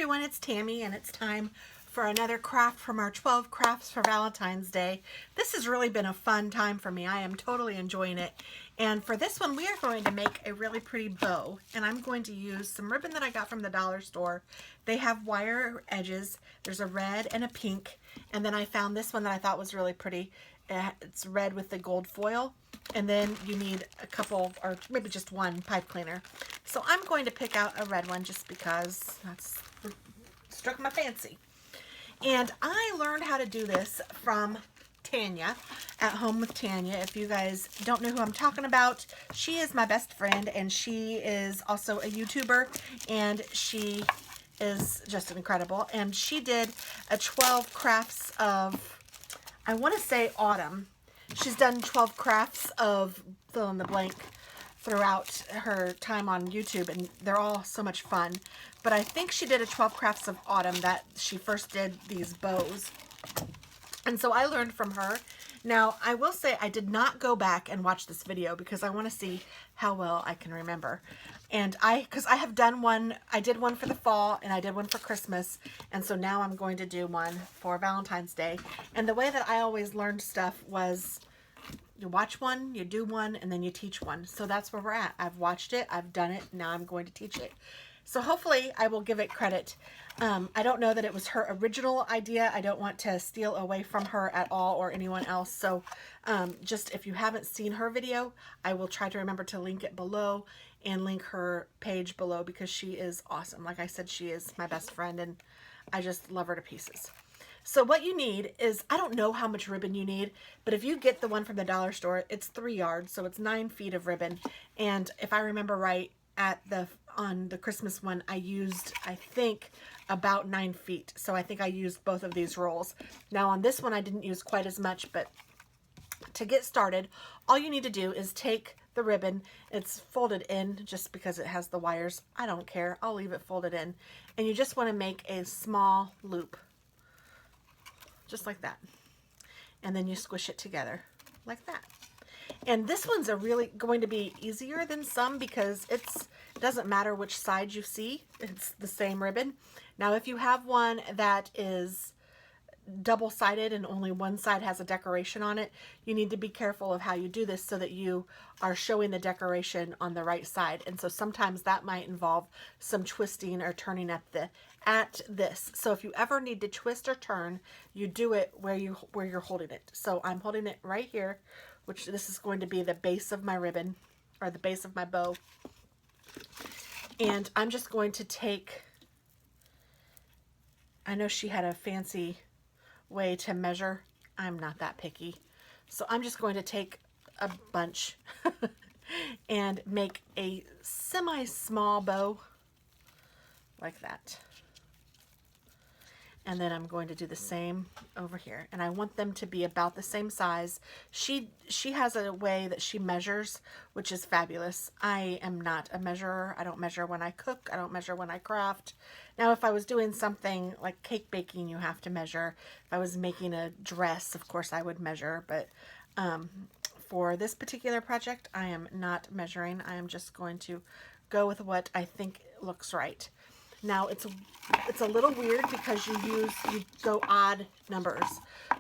everyone, it's Tammy and it's time for another craft from our 12 crafts for Valentine's Day. This has really been a fun time for me. I am totally enjoying it. And for this one we are going to make a really pretty bow, and I'm going to use some ribbon that I got from the dollar store. They have wire edges. There's a red and a pink, and then I found this one that I thought was really pretty. It's red with the gold foil, and then you need a couple, or maybe just one pipe cleaner. So I'm going to pick out a red one just because that's struck my fancy. And I learned how to do this from Tanya at Home with Tanya. If you guys don't know who I'm talking about, she is my best friend, and she is also a YouTuber, and she is just incredible. And she did a 12 crafts of, I want to say autumn. She's done 12 crafts of fill in the blank throughout her time on YouTube, and they're all so much fun. But I think she did a 12 crafts of autumn that she first did these bows. And so I learned from her. Now, I will say I did not go back and watch this video because I want to see how well I can remember. And because I have done one, I did one for the fall and I did one for Christmas. And so now I'm going to do one for Valentine's Day. And the way that I always learned stuff was you watch one, you do one, and then you teach one. So that's where we're at. I've watched it, I've done it, now I'm going to teach it. So hopefully I will give it credit. I don't know that it was her original idea. I don't want to steal away from her at all, or anyone else. So just if you haven't seen her video, I will try to remember to link it below and link her page below because she is awesome. Like I said, she is my best friend and I just love her to pieces. So what you need is, I don't know how much ribbon you need, but if you get the one from the dollar store, it's 3 yards, so it's 9 feet of ribbon. And if I remember right, on the Christmas one, I used, I think, about 9 feet. So I think I used both of these rolls. Now on this one, I didn't use quite as much, but to get started, all you need to do is take the ribbon. It's folded in just because it has the wires. I don't care. I'll leave it folded in. And you just want to make a small loop. Just like that. And then you squish it together like that. And this one's going to be easier than some because it doesn't matter which side you see. It's the same ribbon. Now if you have one that is double-sided and only one side has a decoration on it, you need to be careful of how you do this so that you are showing the decoration on the right side. And so sometimes that might involve some twisting or turning at this. So if you ever need to twist or turn, you do it where you're holding it. So I'm holding it right here, which this is going to be the base of my ribbon, or the base of my bow. And I'm just going to take, I know she had a fancy way to measure. I'm not that picky. So I'm just going to take a bunch and make a semi-small bow like that. And then I'm going to do the same over here. And I want them to be about the same size. She has a way that she measures, which is fabulous. I am not a measurer. I don't measure when I cook. I don't measure when I craft. Now, if I was doing something like cake baking, you have to measure. If I was making a dress, of course, I would measure. But for this particular project, I am not measuring. I am just going to go with what I think looks right. Now it's a little weird because you go odd numbers.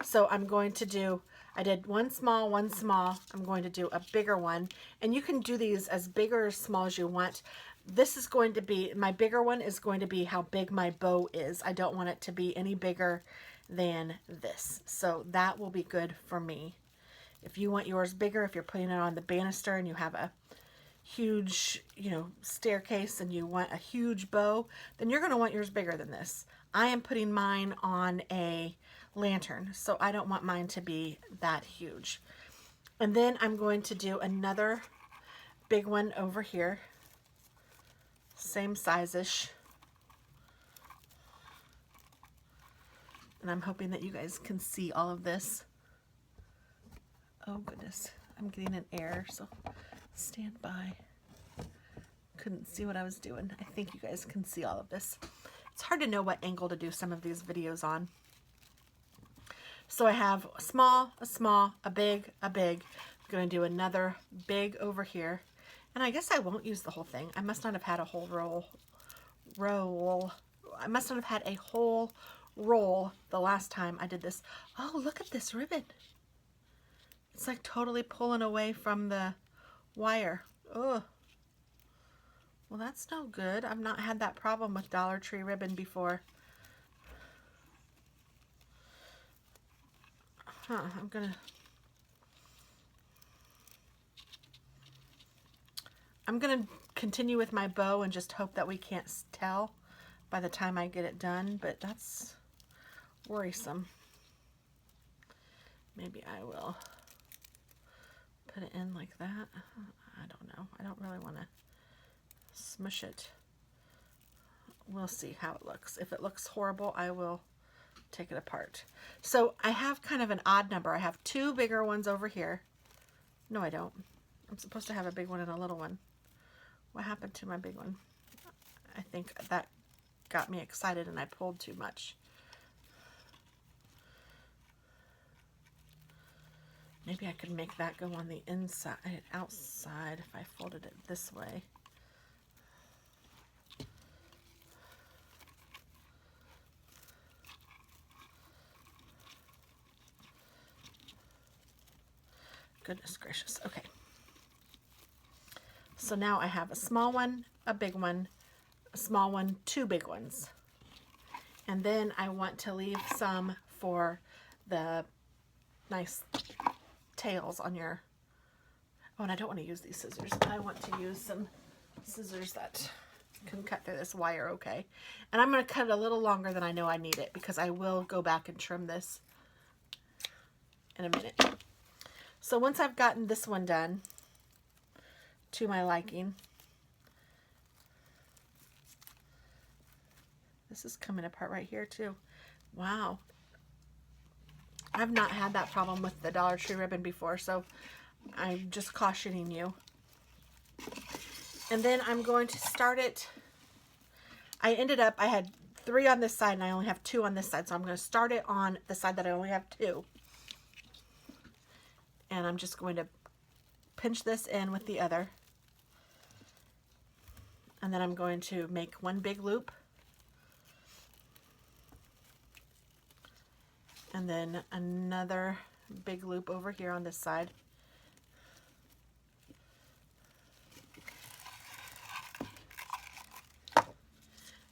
So I'm going to do, I did one small, I'm going to do a bigger one. And you can do these as big or as small as you want. This is going to be, my bigger one is going to be how big my bow is. I don't want it to be any bigger than this. So that will be good for me. If you want yours bigger, if you're putting it on the banister and you have a huge, staircase and you want a huge bow, then you're going to want yours bigger than this. I am putting mine on a lantern, so I don't want mine to be that huge. And then I'm going to do another big one over here, same size-ish. And I'm hoping that you guys can see all of this. Oh goodness, I'm getting an error, so stand by. Couldn't see what I was doing. I think you guys can see all of this. It's hard to know what angle to do some of these videos on. So I have a small, a small, a big, a big. I'm going to do another big over here. And I guess I won't use the whole thing. I must not have had a whole roll I must not have had a whole roll the last time I did this. Oh, look at this ribbon. It's like totally pulling away from the wire. Oh, well, that's no good. I've not had that problem with Dollar Tree ribbon before. Huh, I'm gonna continue with my bow and just hope that we can't tell by the time I get it done, but that's worrisome. Maybe I will put it in like that. I don't know. I don't really want to smush it. We'll see how it looks. If it looks horrible, I will take it apart. So I have kind of an odd number. I have two bigger ones over here. No, I don't. I'm supposed to have a big one and a little one. What happened to my big one? I think that got me excited and I pulled too much. Maybe I could make that go on the inside, outside if I folded it this way. Goodness gracious. Okay. So now I have a small one, a big one, a small one, two big ones. And then I want to leave some for the nice tails on your... Oh, and I don't want to use these scissors. I want to use some scissors that can cut through this wire okay. And I'm going to cut it a little longer than I know I need it because I will go back and trim this in a minute. So once I've gotten this one done to my liking, this is coming apart right here too. Wow. I've not had that problem with the Dollar Tree ribbon before, so I'm just cautioning you. And then I'm going to start it. I had 3 on this side and I only have 2 on this side, so I'm going to start it on the side that I only have 2. And I'm just going to pinch this in with the other. And then I'm going to make one big loop. And then another big loop over here on this side.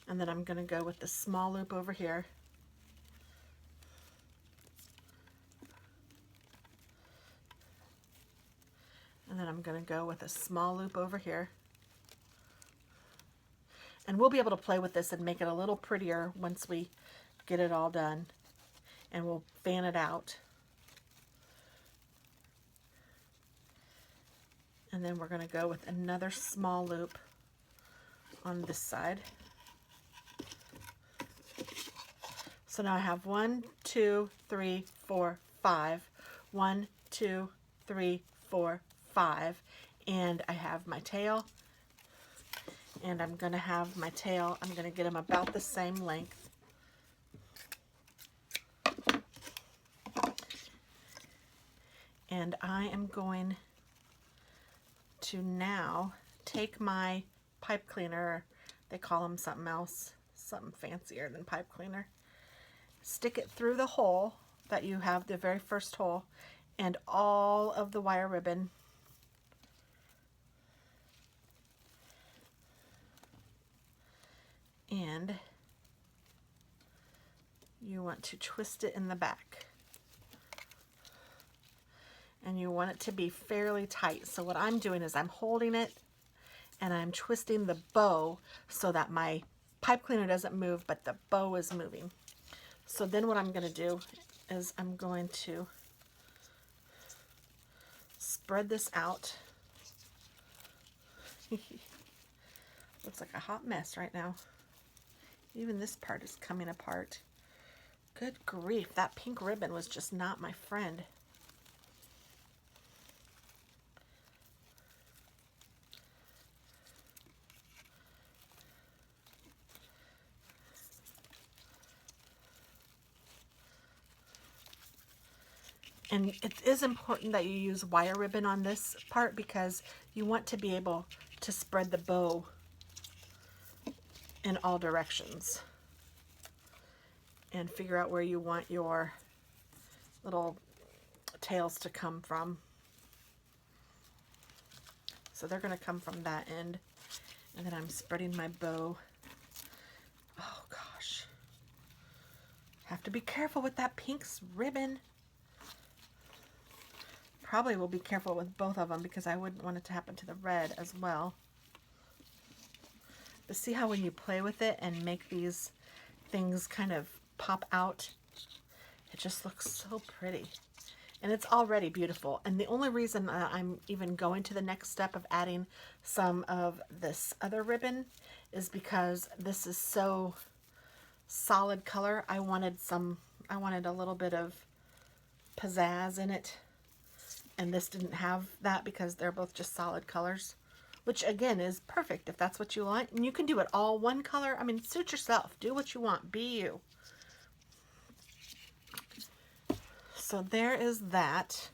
And then I'm going to go with the small loop over here. And then I'm going to go with a small loop over here. And we'll be able to play with this and make it a little prettier once we get it all done. And we'll fan it out. And then we're going to go with another small loop on this side. So now I have 1, 2, 3, 4, 5. 1, 2, 3, 4, 5. And I have my tail. And I'm going to have my tail, I'm going to get them about the same length. And I am going to now take my pipe cleaner, they call them something else, something fancier than pipe cleaner. Stick it through the hole that you have, the very first hole, and all of the wire ribbon. And you want to twist it in the back. And you want it to be fairly tight. So what I'm doing is I'm holding it and I'm twisting the bow so that my pipe cleaner doesn't move, but the bow is moving. So then what I'm going to do is I'm going to spread this out. Looks like a hot mess right now. Even this part is coming apart. Good grief, that pink ribbon was just not my friend. And it is important that you use wire ribbon on this part because you want to be able to spread the bow in all directions. and figure out where you want your little tails to come from. So they're going to come from that end. And then I'm spreading my bow. Oh gosh. Have to be careful with that pink ribbon. Probably will be careful with both of them because I wouldn't want it to happen to the red as well. But see how when you play with it and make these things kind of pop out, it just looks so pretty. And it's already beautiful. And the only reason I'm even going to the next step of adding some of this other ribbon is because this is so solid color. I wanted a little bit of pizzazz in it. And this didn't have that because they're both just solid colors, which again is perfect if that's what you want. And you can do it all one color. I mean, suit yourself. Do what you want. Be you. So there is that.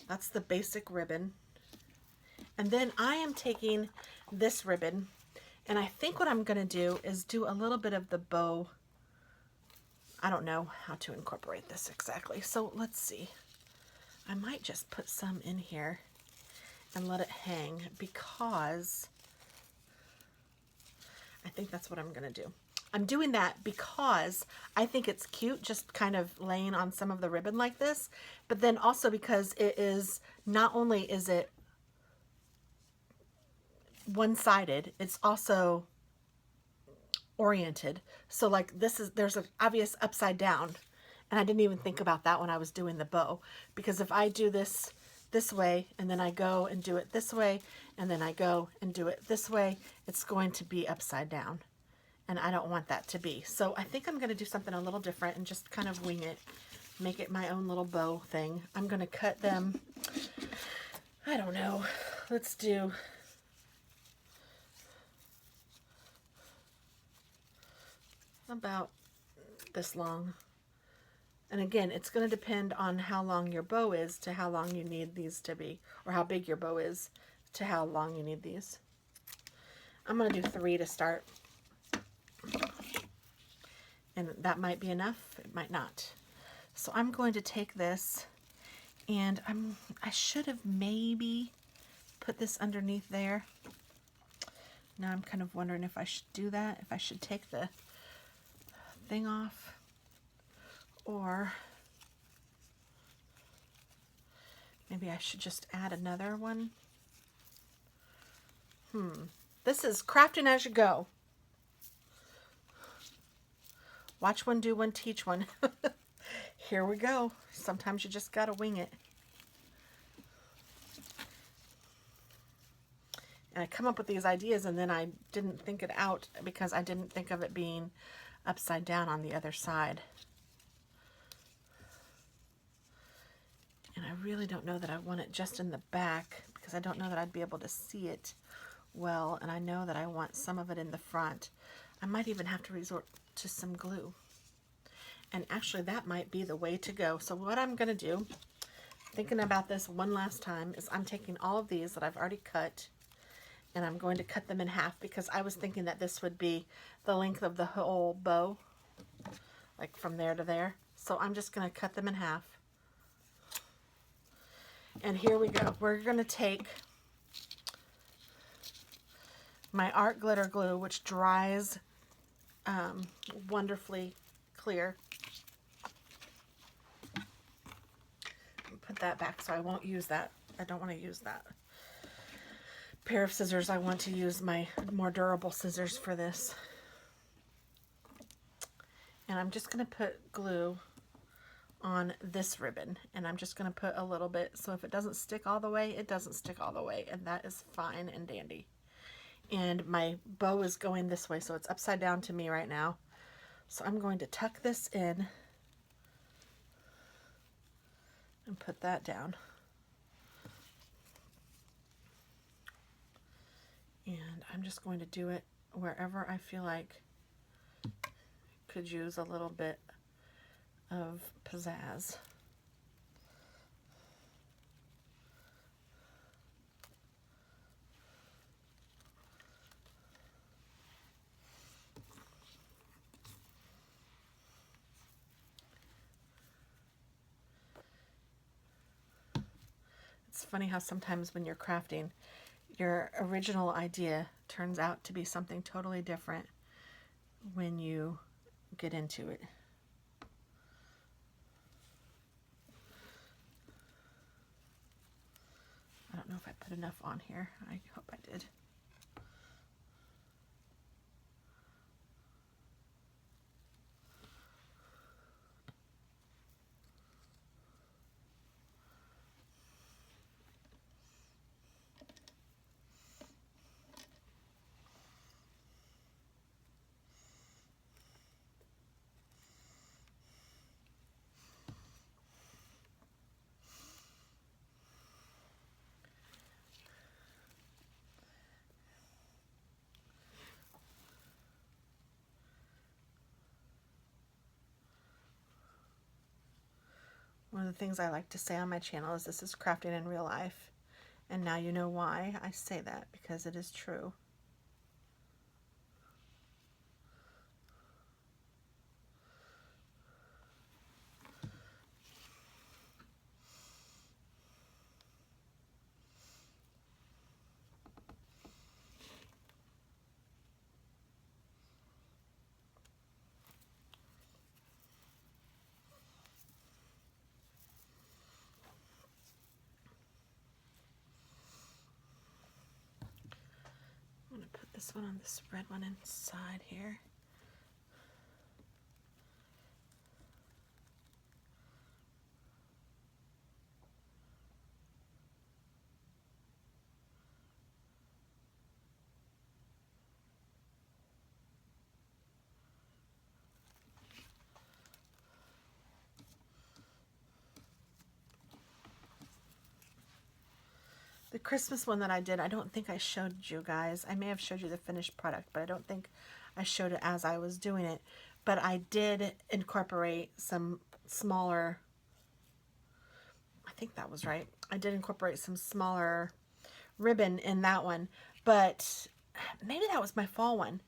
That's the basic ribbon. And then I am taking this ribbon, and I think what I'm going to do is do a little bit of the bow. I don't know how to incorporate this exactly. So let's see. I might just put some in here and let it hang because I think that's what I'm going to do. I'm doing that because I think it's cute just kind of laying on some of the ribbon like this, but then also because it is, not only is it one-sided, it's also oriented. So like there's an obvious upside down, and I didn't even think about that when I was doing the bow, because if I do this way and then I go and do it this way and then I go and do it this way, it's going to be upside down. And I don't want that to be. So I think I'm going to do something a little different and just kind of wing it. Make it my own little bow thing. I'm going to cut them, I don't know. Let's do about this long. And again, it's going to depend on how long your bow is to how long you need these to be. Or how big your bow is to how long you need these. I'm going to do 3 to start. And that might be enough, it might not. So I'm going to take this, and I should have maybe put this underneath there. Now I'm kind of wondering if I should do that, if I should take the thing off, or maybe I should just add another one. This is crafting as you go. Watch one, do one, teach one. Here we go. Sometimes you just gotta wing it. And I come up with these ideas and then I didn't think it out because I didn't think of it being upside down on the other side. And I really don't know that I want it just in the back because I don't know that I'd be able to see it well. And I know that I want some of it in the front. I might even have to resort to some glue. And actually that might be the way to go. So what I'm going to do, thinking about this one last time, is I'm taking all of these that I've already cut and I'm going to cut them in half because I was thinking that this would be the length of the whole bow, like from there to there. So I'm just going to cut them in half. And here we go. We're going to take my art glitter glue, which dries wonderfully clear. Put that back so I won't use that. I don't want to use that pair of scissors. I want to use my more durable scissors for this. And I'm just going to put glue on this ribbon, and I'm just going to put a little bit, so if it doesn't stick all the way, it doesn't stick all the way, and that is fine and dandy. And my bow is going this way, so it's upside down to me right now. So I'm going to tuck this in and put that down. And I'm just going to do it wherever I feel like could use a little bit of pizzazz. funny how sometimes when you're crafting, your original idea turns out to be something totally different when you get into it. I don't know if I put enough on here. I hope I did. One of the things I like to say on my channel is this is crafting in real life. And now you know why I say that, because it is true. I'm going to put this one on this red one inside here. The Christmas one that I did, I don't think I showed you guys. I may have showed you the finished product, but I don't think I showed it as I was doing it. But I did incorporate some smaller, I think that was right. I did incorporate some smaller ribbon in that one, but maybe that was my fall one.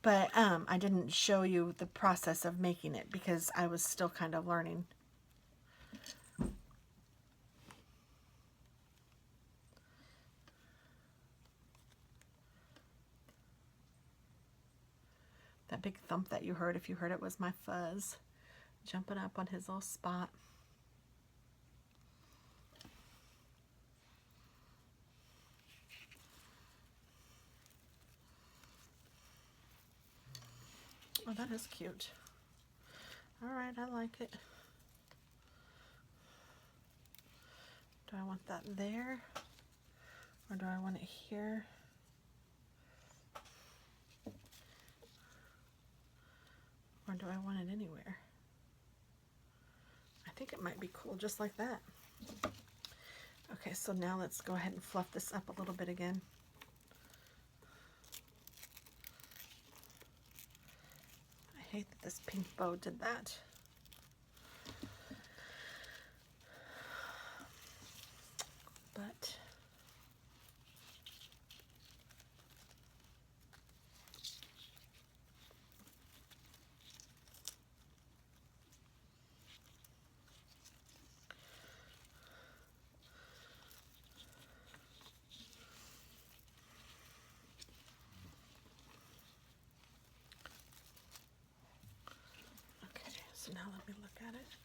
But I didn't show you the process of making it because I was still kind of learning. That big thump that you heard, if you heard it, was my fuzz jumping up on his little spot. Oh, that is cute. All right, I like it. Do I want that there? Or do I want it here? Or do I want it anywhere? I think it might be cool just like that. Okay, so now let's go ahead and fluff this up a little bit again. I hate that this pink bow did that. But so now let me look at it.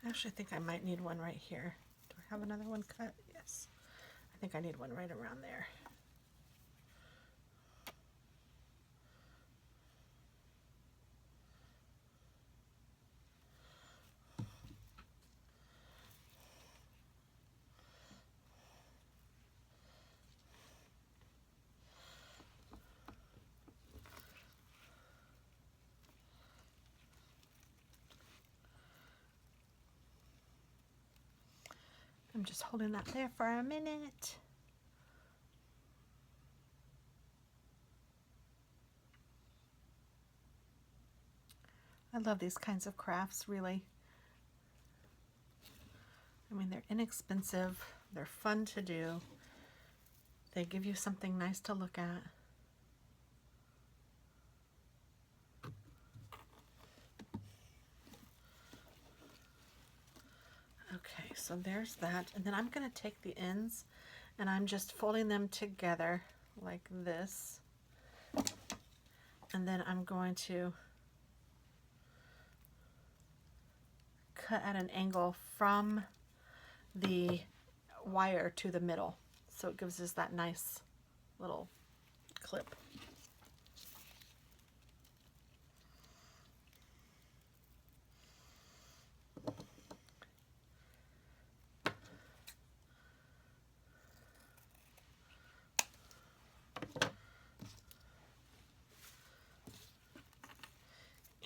I actually think I might need one right here. Do I have another one cut? Yes. I think I need one right around there. I'm just holding that there for a minute. I love these kinds of crafts, really. I mean, they're inexpensive, they're fun to do, they give you something nice to look at. so there's that. And then I'm going to take the ends and I'm just folding them together like this. And then I'm going to cut at an angle from the wire to the middle. So it gives us that nice little clip.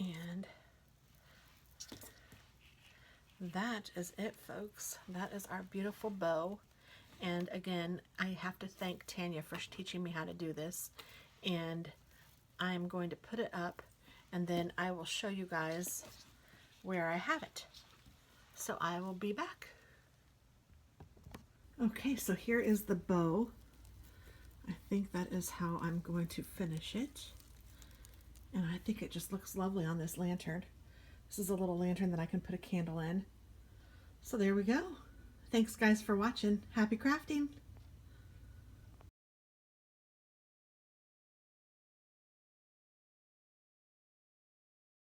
And that is it, folks. That is our beautiful bow. And again, I have to thank Tanya for teaching me how to do this. And I'm going to put it up and then I will show you guys where I have it. So I will be back. Okay, so here is the bow. I think that is how I'm going to finish it. And I think it just looks lovely on this lantern. This is a little lantern that I can put a candle in. So there we go. Thanks guys for watching. Happy crafting!